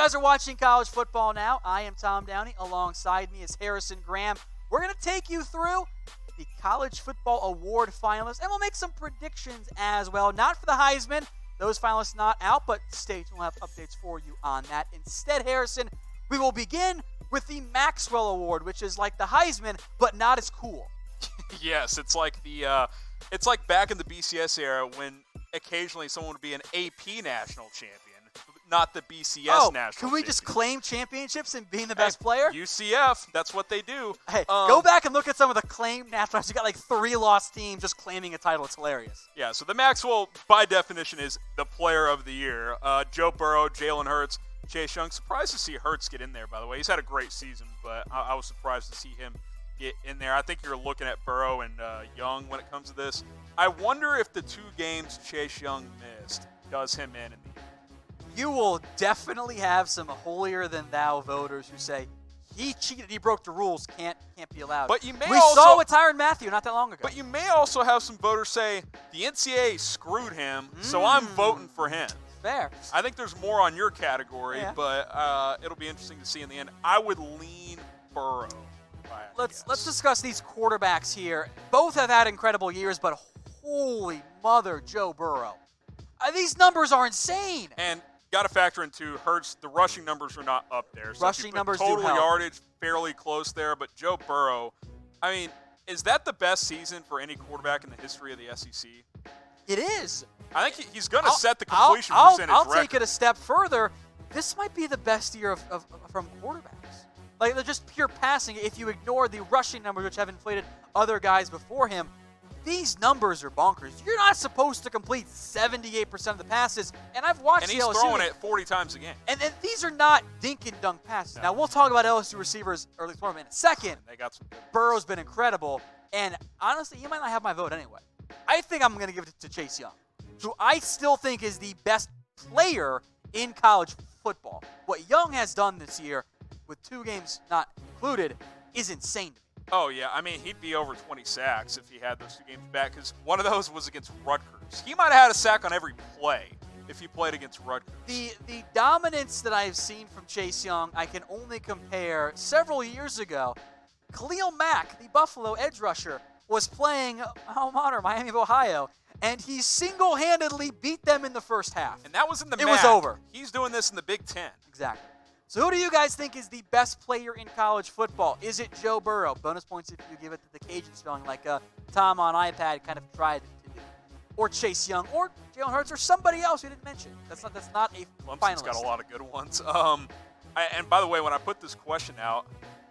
guys are watching College Football Now. I am Tom Downey. Alongside me is Harrison Graham. We're going to take you through the College Football Award finalists, and we'll make some predictions as well. Not for the Heisman. Those finalists not out, but stay tuned. We'll have updates for you on that. Instead, Harrison, we will begin with the Maxwell Award, which is like the Heisman, but not as cool. Yes, it's like back in the BCS era when occasionally someone would be an AP national champion, not the BCS national champion. Can we just claim championships and being the best player? UCF, that's what they do. Hey, go back and look at some of the claimed nationals. You got like 3 lost teams just claiming a title. It's hilarious. Yeah, so the Maxwell, by definition, is the player of the year. Joe Burrow, Jalen Hurts, Chase Young. Surprised to see Hurts get in there, by the way. He's had a great season, but I was surprised to see him get in there. I think you're looking at Burrow and Young when it comes to this. I wonder if the 2 games Chase Young missed does him in the end. You will definitely have some holier-than-thou voters who say, he cheated, he broke the rules, can't be allowed. But you may we saw with Tyrann Mathieu not that long ago. But you may also have some voters say, the NCAA screwed him, so I'm voting for him. Fair. I think there's more on your category, but it'll be interesting to see in the end. I would lean Burrow. Let's discuss these quarterbacks here. Both have had incredible years, but holy mother, Joe Burrow. These numbers are insane. And got to factor into Hurts. The rushing numbers are not up there. So rushing numbers total do help. Yardage fairly close there, but Joe Burrow, I mean, is that the best season for any quarterback in the history of the SEC? It is. I think he's going to set the completion percentage I'll record. take it a step further. This might be the best year from quarterbacks. Like, they're just pure passing. If you ignore the rushing numbers, which have inflated other guys before him, these numbers are bonkers. You're not supposed to complete 78% of the passes, and I've watched and he's LSU. Throwing it 40 times a game. And these are not dink and dunk passes. No. Now, we'll talk about LSU receivers early tomorrow in a second. They got some good Burrow's been incredible, and honestly, he might not have my vote anyway. I think I'm going to give it to Chase Young, who I still think is the best player in college football. What Young has done this year, with 2 games not included, is insane to me. Oh, yeah. I mean, he'd be over 20 sacks if he had those 2 games back, because one of those was against Rutgers. He might have had a sack on every play if he played against Rutgers. The dominance that I've seen from Chase Young, I can only compare several years ago. Khalil Mack, the Buffalo edge rusher, was playing alma mater, Miami of Ohio, and he single-handedly beat them in the first half. And that was in the MAC. It was over. He's doing this in the Big Ten. Exactly. So who do you guys think is the best player in college football? Is it Joe Burrow? Bonus points if you give it to the Cajun spelling like Tom on iPad kind of tried to do. Or Chase Young, or Jalen Hurts, or somebody else we didn't mention. That's not a Clemson's finalist. Got a lot of good ones. And by the way, when I put this question out,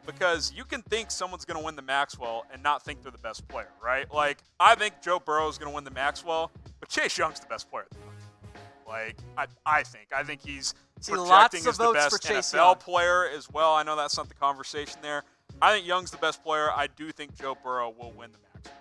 because you can think someone's going to win the Maxwell and not think they're the best player, right? Like, I think Joe Burrow is going to win the Maxwell, but Chase Young's the best player of the country. Like, I think he's projecting as the best NFL player as well. I know that's not the conversation there. I think Young's the best player. I do think Joe Burrow will win the Maxwell.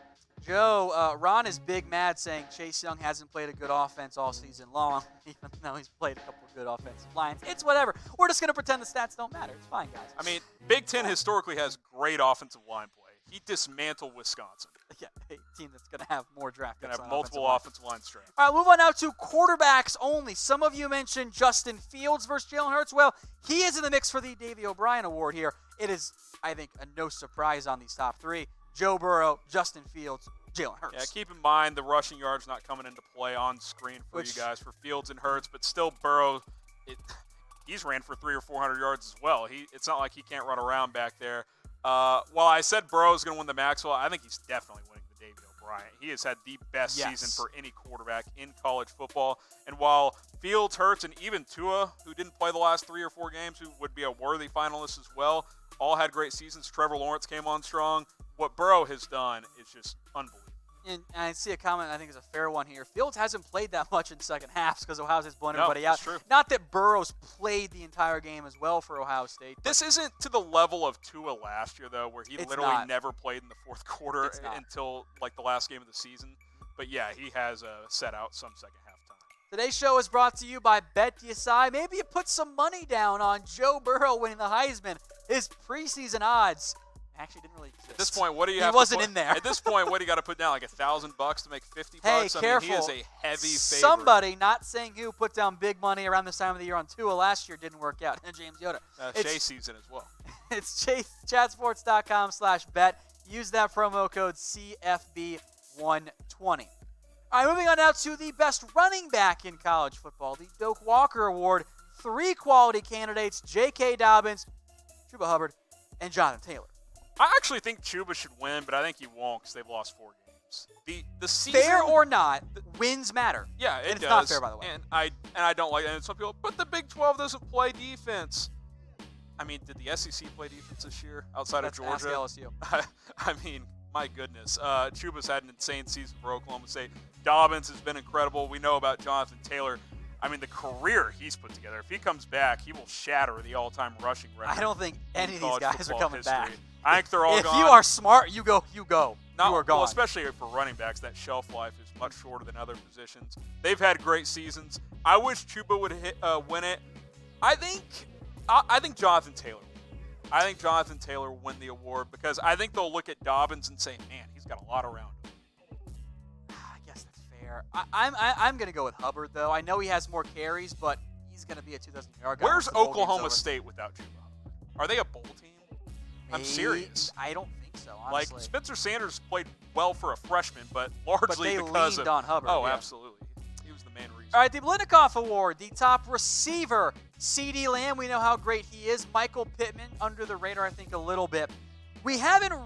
Joe, Ron is big mad saying Chase Young hasn't played a good offense all season long, even though he's played a couple of good offensive lines. It's whatever. We're just going to pretend the stats don't matter. It's fine, guys. I mean, Big Ten historically has great offensive line play. He dismantled Wisconsin. Yeah, a team that's going to have more draft picks. Going to have multiple offensive line strength. All right, move on now to quarterbacks only. Some of you mentioned Justin Fields versus Jalen Hurts. Well, he is in the mix for the Davey O'Brien Award here. It is, I think, a no surprise on these top 3. Joe Burrow, Justin Fields, Jalen Hurts. Yeah, keep in mind the rushing yards not coming into play on screen for you guys for Fields and Hurts, but still Burrow, he's ran for 300 or 400 yards as well. It's not like he can't run around back there. While I said Burrow's going to win the Maxwell, I think he's definitely winning the Davey O'Brien. He has had the best season for any quarterback in college football. And while Fields, Hurts, and even Tua, who didn't play the last 3 or 4 games, who would be a worthy finalist as well, all had great seasons. Trevor Lawrence came on strong. What Burrow has done is just unbelievable. And I see a comment I think is a fair one here. Fields hasn't played that much in second halves because Ohio State's blown everybody out. True. Not that Burrow's played the entire game as well for Ohio State. This isn't to the level of Tua last year, though, where he literally never played in the fourth quarter until like the last game of the season. But yeah, he has set out some second half time. Today's show is brought to you by BetDSI. Maybe you put some money down on Joe Burrow winning the Heisman. His preseason odds actually didn't really exist. At this point, what do you he have wasn't to put, in there. At this point, what do you got to put down? Like $1,000 to make $50? Hey, I careful. mean, he is a heavy favorite. Somebody, not saying who, put down big money around this time of the year on Tua last year. Didn't work out. And James Yoda. Shea season as well. It's chatsports.com/bet. Use that promo code CFB120. All right, moving on now to the best running back in college football, the Doak Walker Award. 3 quality candidates, J.K. Dobbins, Chuba Hubbard, and Jonathan Taylor. I actually think Chuba should win, but I think he won't because they've lost 4 games. The season, fair or not, wins matter. Yeah, it and it's does. not fair, by the way. And I don't like it. And some people, but the Big 12 doesn't play defense. I mean, did the SEC play defense this year outside of Georgia? Ask LSU. I mean, my goodness. Chuba's had an insane season for Oklahoma State. Dobbins has been incredible. We know about Jonathan Taylor. I mean, the career he's put together. If he comes back, he will shatter the all-time rushing record. I don't think any of these guys are coming back. I think they're all gone. If you are smart, you go. You are gone. Well, especially for running backs, that shelf life is much shorter than other positions. They've had great seasons. I wish Chuba would win it. I think Jonathan Taylor. I think Jonathan Taylor will win the award because I think they'll look at Dobbins and say, man, he's got a lot around him. I guess that's fair. I'm going to go with Hubbard, though. I know he has more carries, but he's going to be a 2,000-yard guy. Where's Oklahoma State without Chuba? Are they a bowl team? I'm serious. I don't think so, honestly. Like, Spencer Sanders played well for a freshman, but largely they because leaned on Hubbard. Oh, yeah. absolutely. He was the main reason. All right, the Biletnikoff Award, the top receiver, CeeDee Lamb. We know how great he is. Michael Pittman, under the radar, I think, a little bit. We haven't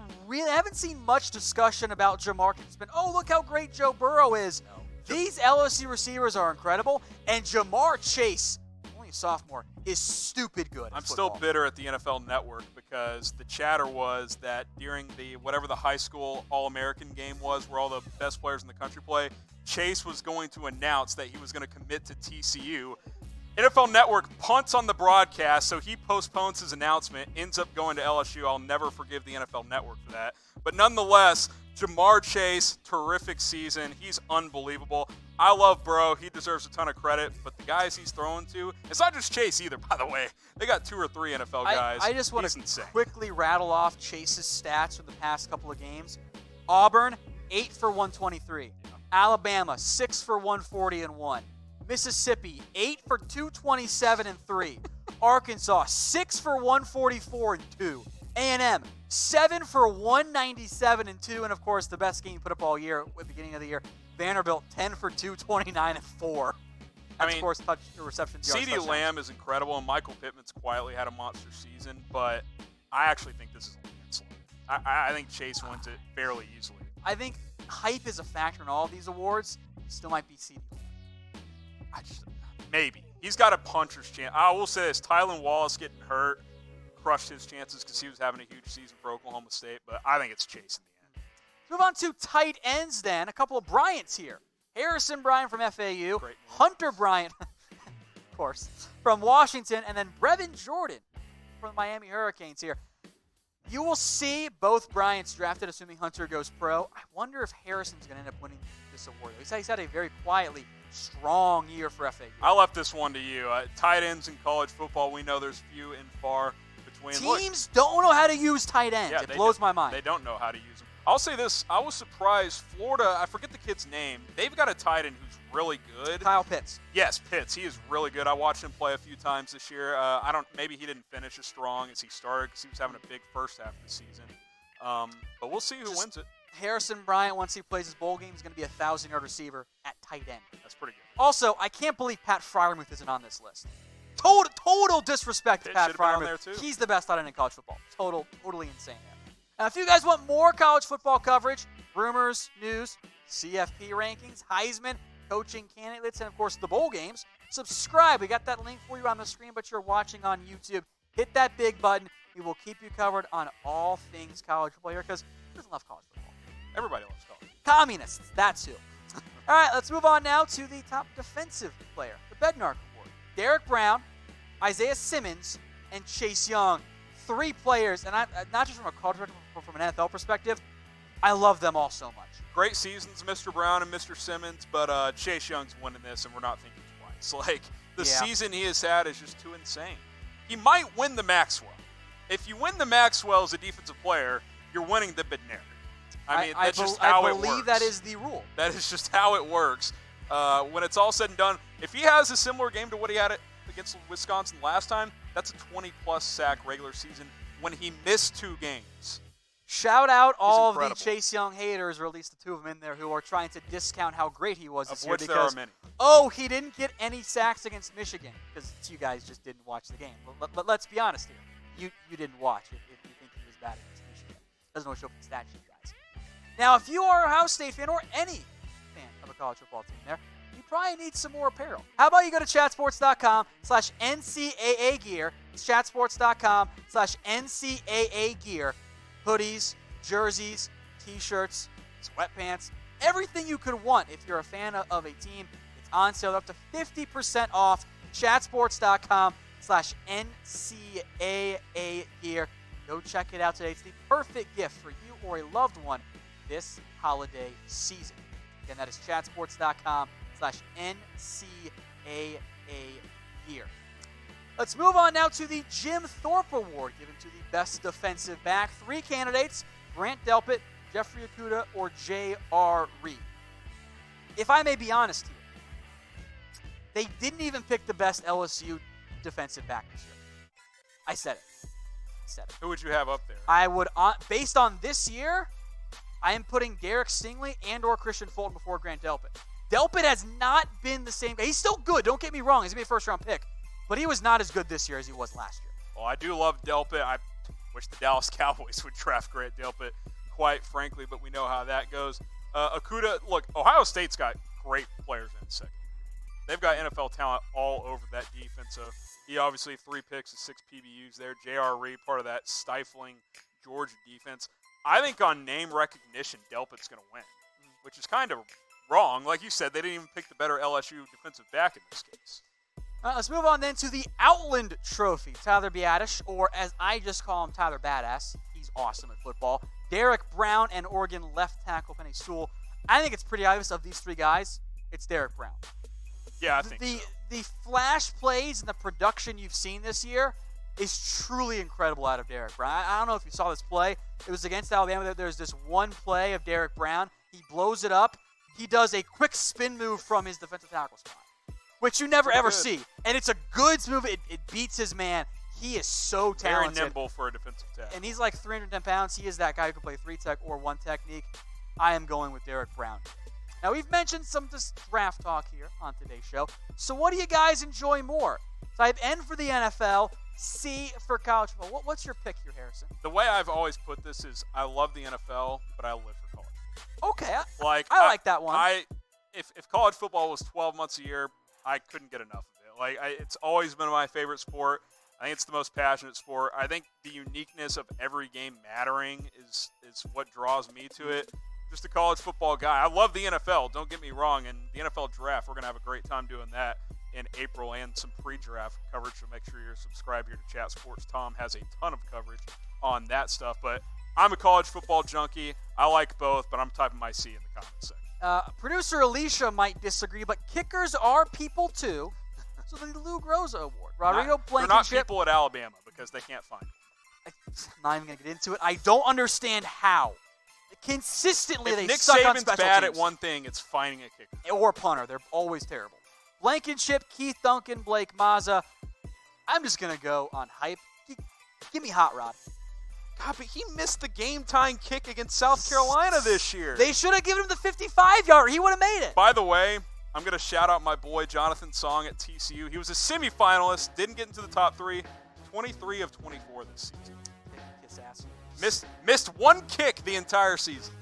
seen much discussion about Jamar. It's been, oh, look how great Joe Burrow is. No. These LSU receivers are incredible, and Jamar Chase, only a sophomore, is stupid good. I'm still bitter at the NFL Network because the chatter was that during whatever the high school All-American game was where all the best players in the country play, Chase was going to announce that he was going to commit to TCU. NFL Network punts on the broadcast, so he postpones his announcement, ends up going to LSU. I'll never forgive the NFL Network for that. But nonetheless, Jamar Chase, terrific season. He's unbelievable. I love Burrow. He deserves a ton of credit. But the guys he's throwing to, it's not just Chase either, by the way. They got 2 or 3 NFL guys. I just want to quickly rattle off Chase's stats from the past couple of games. Auburn, 8 for 123. Alabama, 6 for 140 and 1. Mississippi, 8 for 227 and 3. Arkansas, 6 for 144 and 2. A&M, 7 for 197 and 2. And, of course, the best game put up all year at the beginning of the year. Vanderbilt, 10 for 229 and 4. That's, of course, receptions. CeeDee Lamb is incredible, and Michael Pittman's quietly had a monster season. But I actually think this is a landslide. I think Chase wins it fairly easily. I think hype is a factor in all of these awards. Still might be CeeDee Lamb. Maybe. He's got a puncher's chance. I will say this, Tylan Wallace getting hurt crushed his chances because he was having a huge season for Oklahoma State, but I think it's Chase in the end. Move on to tight ends then. A couple of Bryants here. Harrison Bryant from FAU. Hunter Bryant, of course, from Washington. And then Brevin Jordan from the Miami Hurricanes here. You will see both Bryants drafted, assuming Hunter goes pro. I wonder if Harrison's going to end up winning this award. He's had a very quietly strong year for FAU. I left this one to you. Tight ends in college football, we know there's few and far between. Teams don't know how to use tight ends. Yeah, it blows my mind. They don't know how to use them. I'll say this. I was surprised. Florida, I forget the kid's name. They've got a tight end who's really good. Kyle Pitts. Yes, Pitts. He is really good. I watched him play a few times this year. Maybe he didn't finish as strong as he started because he was having a big first half of the season. But we'll see who wins it. Harrison Bryant, once he plays his bowl game, is going to be a 1,000-yard receiver at tight end. That's pretty good. Also, I can't believe Pat Freiermuth isn't on this list. Total disrespect to Pat Freiermuth. He's the best tight end in college football. Totally insane there. Now, if you guys want more college football coverage, rumors, news, CFP rankings, Heisman, coaching candidates, and, of course, the bowl games, subscribe. We got that link for you on the screen, but you're watching on YouTube. Hit that big button. We will keep you covered on all things college football here because who doesn't love college football? Everybody loves college. Communists, that's who. All right, let's move on now to the top defensive player, the Bednarik Award. Derrick Brown, Isaiah Simmons, and Chase Young. 3 players, and not just from a college perspective, but from an NFL perspective, I love them all so much. Great seasons, Mr. Brown and Mr. Simmons, but Chase Young's winning this, and we're not thinking twice. Like, the season he has had is just too insane. He might win the Maxwell. if you win the Maxwell as a defensive player, you're winning the Bednarik. I mean, that's just how it works. I believe that is the rule. That is just how it works. When it's all said and done, if he has a similar game to what he had against Wisconsin last time, that's a 20-plus sack regular season when he missed 2 games. Shout out all of the Chase Young haters, or at least the 2 of them in there, who are trying to discount how great he was this year. There are many. He didn't get any sacks against Michigan, because you guys just didn't watch the game. But let's be honest here. You didn't watch it if you think he was bad against Michigan. Doesn't always show up in the stat sheet, guys. Now, if you are a Ohio State fan, or any fan of a college football team there, you probably need some more apparel. How about you go to chatsports.com/NCAA gear. It's chatsports.com/NCAA gear. Hoodies, jerseys, t-shirts, sweatpants, everything you could want if you're a fan of a team. It's on sale up to 50% off. Chatsports.com/NCAA gear. Go check it out today. It's the perfect gift for you or a loved one this holiday season. Again, that is chatsports.com/NCAA gear. Let's move on now to the Jim Thorpe Award, given to the best defensive back. 3 candidates: Grant Delpit, Jeffrey Okudah, or J.R. Reed. If I may be honest here, they didn't even pick the best LSU defensive back this year. I said it. Who would you have up there? I would, based on this year, I am putting Derek Stingley and or Christian Fulton before Grant Delpit. Delpit has not been the same. He's still good. Don't get me wrong. He's going to be a first-round pick. But he was not as good this year as he was last year. Well, I do love Delpit. I wish the Dallas Cowboys would draft Grant Delpit, quite frankly, but we know how that goes. Okudah, look, Ohio State's got great players in second. They've got NFL talent all over that defense. So he obviously 3 picks and 6 PBUs there. J.R. Reed, part of that stifling Georgia defense. I think on name recognition, Delpit's going to win, which is kind of wrong. Like you said, they didn't even pick the better LSU defensive back in this case. Let's move on then to the Outland Trophy. Tyler Biadasz, or as I just call him, Tyler Badass. He's awesome at football. Derrick Brown and Oregon left tackle Penei Sewell. I think it's pretty obvious of these 3 guys, it's Derrick Brown. Yeah, I think so. The flash plays and the production you've seen this year is truly incredible out of Derrick Brown. I don't know if you saw this play. It was against Alabama. There's this one play of Derrick Brown. He blows it up. He does a quick spin move from his defensive tackle spot, which you never ever see. And it's a good move. It beats his man. He is so talented. Very nimble for a defensive tackle. And he's like 310 pounds. He is that guy who can play 3-tech or 1 technique. I am going with Derrick Brown. Now, we've mentioned some draft talk here on today's show. So what do you guys enjoy more? Type N for the NFL, C for college football. What's your pick here, Harrison? The way I've always put this is I love the NFL, but I live for college football. Okay. I like that one. If college football was 12 months a year, I couldn't get enough of it. It's always been my favorite sport. I think it's the most passionate sport. I think the uniqueness of every game mattering is what draws me to it. Just a college football guy. I love the NFL, don't get me wrong, and the NFL draft, we're going to have a great time doing that in April and some pre-draft coverage, so make sure you're subscribed here to Chat Sports. Tom has a ton of coverage on that stuff, but I'm a college football junkie. I like both, but I'm typing my C in the comments section. Producer Alicia might disagree, but kickers are people too. So the Lou Groza Award. Rodrigo Blankenship. They're not people at Alabama because they can't find it. I'm not even going to get into it. I don't understand how. Consistently, if they Nick suck on Saban's special bad teams. at one thing, it's finding a kicker. Or punter. They're always terrible. Blankenship, Keith Duncan, Blake Mazza. I'm just going to go on hype. Give me Hot Rod. God, but he missed the game-tying kick against South Carolina this year. They should have given him the 55-yarder. He would have made it. By the way, I'm going to shout out my boy Jonathan Song at TCU. He was a semifinalist, didn't get into the top 3, 23 of 24 this season. Kiss ass. Missed 1 kick the entire season.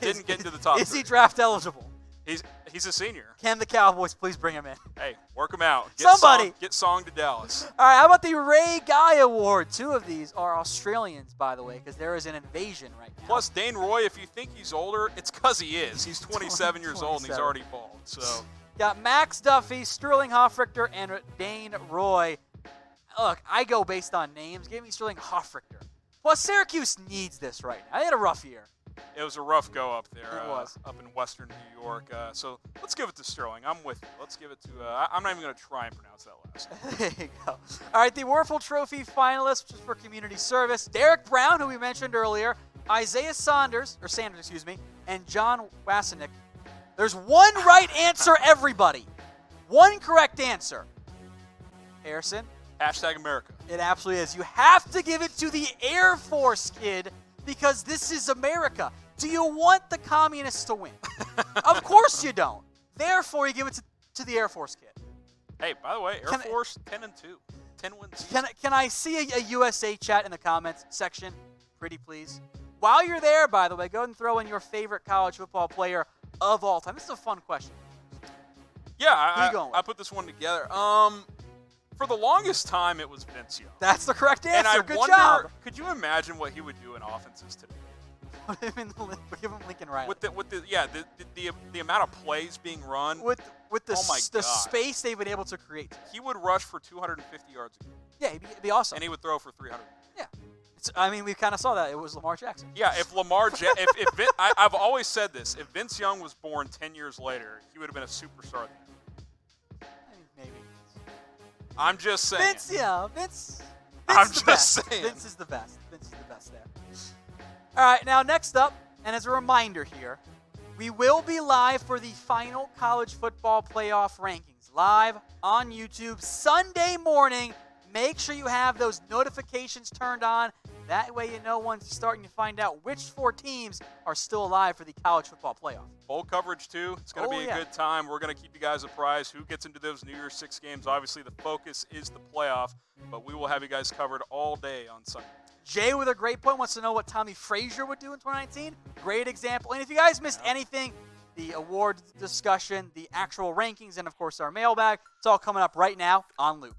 Didn't get into the top 3. Is he draft eligible? He's a senior. Can the Cowboys please bring him in? Hey, work him out. Get Song to Dallas. All right, how about the Ray Guy Award? 2 of these are Australians, by the way, because there is an invasion right now. Plus, Dane Roy, if you think he's older, it's because he is. He's 27 years old, and he's already bald. So got Max Duffy, Sterling Hoffrichter, and Dane Roy. Look, I go based on names. Give me Sterling Hoffrichter. Plus, Syracuse needs this right now. They had a rough year. It was a rough go up there. It was. Up in western New York. So let's give it to Sterling. I'm with you. Let's give it to I'm not even going to try and pronounce that last name. There you go. All right, the Wuerffel Trophy finalists, which is for community service. Derrick Brown, who we mentioned earlier, Isaiah Sanders, and John Wasenick. There's one right answer, everybody. One correct answer. Harrison? Hashtag America. It absolutely is. You have to give it to the Air Force kid because this is America. Do you want the communists to win? Of course you don't. Therefore, you give it to the Air Force kid. Hey, by the way, Air Force 10-2. 10 wins. Can I see a USA chat in the comments section? Pretty please. While you're there, by the way, go ahead and throw in your favorite college football player of all time. This is a fun question. Yeah, I put this one together. For the longest time, it was Vince Young. That's the correct answer. And I Good wonder, job. could you imagine what he would do in offenses today? Give him Lincoln Riley. With the amount of plays being run. With the oh my the God. space they've been able to create. He would rush for 250 yards a game. Yeah, it'd be awesome. And he would throw for 300. Yeah. We kind of saw that. It was Lamar Jackson. Yeah, if I've always said this. If Vince Young was born 10 years later, he would have been a superstar then. Maybe. I'm just saying. Vince I'm is the just best. saying. Vince is the best. Vince is the best there. All right, now next up, and as a reminder here, we will be live for the final college football playoff rankings, live on YouTube Sunday morning. Make sure you have those notifications turned on. That way you know once you start and you find out which 4 teams are still alive for the college football playoff. Bowl coverage, too. It's going to be a good time. We're going to keep you guys apprised who gets into those New Year's 6 games. Obviously, the focus is the playoff, but we will have you guys covered all day on Sunday. Jay with a great point wants to know what Tommy Frazier would do in 2019. Great example. And if you guys missed anything, the award discussion, the actual rankings, and, of course, our mailbag, it's all coming up right now on Loop.